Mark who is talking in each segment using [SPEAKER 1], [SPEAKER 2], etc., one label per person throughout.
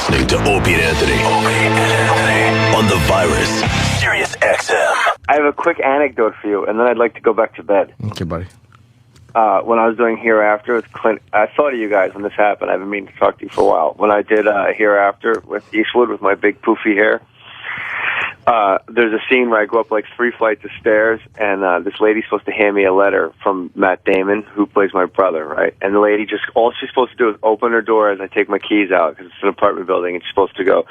[SPEAKER 1] listening to Opie and Anthony. On the virus, Sirius-XM.
[SPEAKER 2] I have a quick anecdote for you, and then I'd like to go back to bed.
[SPEAKER 3] Okay, buddy.
[SPEAKER 2] When I was doing Hereafter with Clint, I thought of you guys when this happened. I've been meaning to talk to you for a while. When I did Hereafter with Eastwood with my big poofy hair, there's a scene where I go up like 3 flights of stairs, and this lady's supposed to hand me a letter from Matt Damon, who plays my brother, right? And the lady all she's supposed to do is open her door as I take my keys out, because it's an apartment building, and she's supposed to go,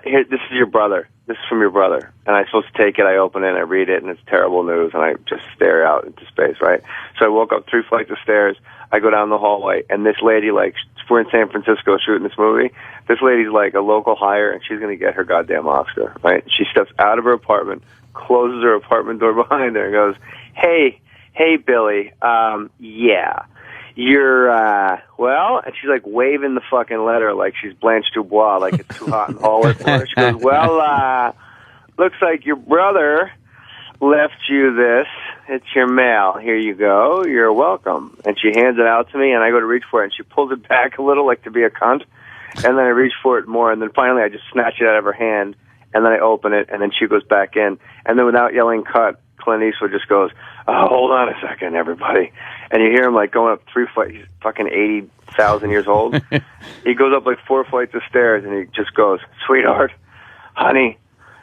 [SPEAKER 2] here, this is your brother. This is from your brother. And I'm supposed to take it, I open it, and I read it, and it's terrible news, and I just stare out into space, right? So I woke up 3 flights of stairs, I go down the hallway, and this lady, like, we're in San Francisco shooting this movie. This lady's like a local hire, and she's going to get her goddamn Oscar, right? She steps out of her apartment, closes her apartment door behind her, and goes, hey, Billy, yeah, you're, well, and she's like waving the fucking letter like she's Blanche Dubois, like it's too hot in the hallway for her. She goes, well, looks like your brother left you this. It's your mail. Here you go. You're welcome. And she hands it out to me, and I go to reach for it, and she pulls it back a little, like to be a cunt. And then I reach for it more, and then finally I just snatch it out of her hand, and then I open it, and then she goes back in. And then without yelling cut, Clint Eastwood just goes, oh, hold on a second, everybody. And you hear him like going up 3 flights. He's fucking 80,000 years old. He goes up like 4 flights of stairs, and he just goes, sweetheart, honey,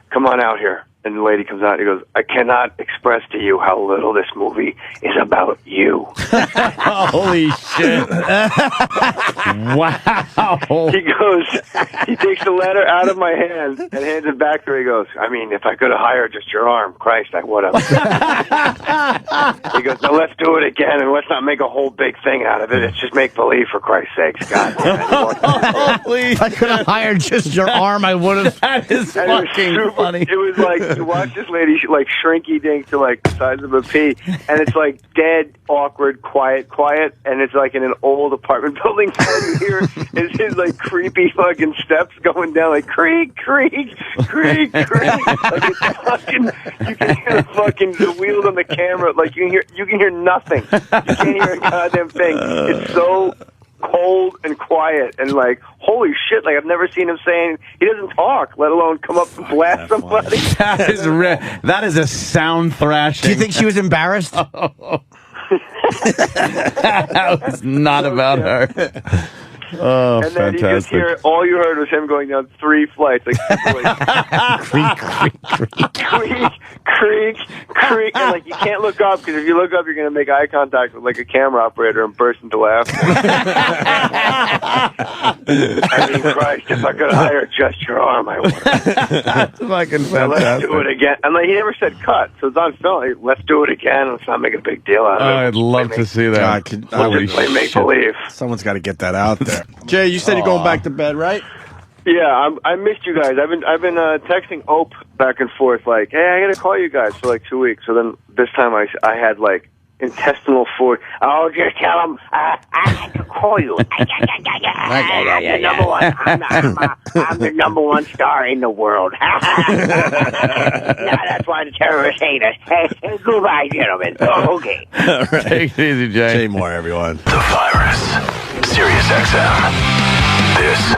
[SPEAKER 2] come on out here. And the lady comes out and he goes, I cannot express to you how little this movie is about you.
[SPEAKER 3] Holy shit. Wow.
[SPEAKER 2] He takes the letter out of my hand and hands it back to her. He goes, I mean, if I could have hired just your arm, Christ, I would have. He goes, now let's do it again, and let's not make a whole big thing out of it. It's just make believe, for Christ's sakes. God damn it.
[SPEAKER 4] If I could have hired just your arm, I would have.
[SPEAKER 3] That is fucking funny.
[SPEAKER 2] It was like, you watch this lady like shrinky dink to like the size of a pea, and it's like dead, awkward, quiet, and it's like in an old apartment building. All you hear is his like creepy fucking steps going down, like creak, creak, creak, creak. Like it's fucking, you can hear the wheels on the camera. Like you can hear nothing. You can't hear a goddamn thing. It's so cold and quiet, and like, holy shit, like I've never seen him saying, he doesn't talk, let alone come up and blast somebody.
[SPEAKER 3] That is a sound thrashing.
[SPEAKER 4] Do you think she was embarrassed?
[SPEAKER 3] That was not about her. Oh,
[SPEAKER 2] and then
[SPEAKER 3] fantastic.
[SPEAKER 2] you just hear, all you heard was him going down 3 flights. Like,
[SPEAKER 4] Creak, creak, creak.
[SPEAKER 2] creak, creak, creak. And like, you can't look up, because if you look up, you're going to make eye contact with like a camera operator and burst into laughter. I mean, Christ, if I could hire just your arm, I would.
[SPEAKER 3] That's fucking fantastic.
[SPEAKER 2] Let's do it again. And like, he never said cut, so it's on film. Like, let's do it again. Let's not make a big deal out of it.
[SPEAKER 3] I'd love to see that.
[SPEAKER 2] Let's play make believe.
[SPEAKER 5] Someone's got to get that out there. Jay, you said you're going back to bed, right?
[SPEAKER 2] Yeah, I missed you guys. I've been texting Opie back and forth, like, hey, I gotta call you guys for like 2 weeks. So then this time I had like intestinal fluid. Oh, just tell him I have to call you. I'm the number one. I'm the number one star in the world. That's why the terrorists hate us. Hey, goodbye, gentlemen. Oh, okay.
[SPEAKER 3] All right. Take it easy, Jay.
[SPEAKER 5] Jay Mohr, everyone.
[SPEAKER 1] The virus, Sirius-XM. This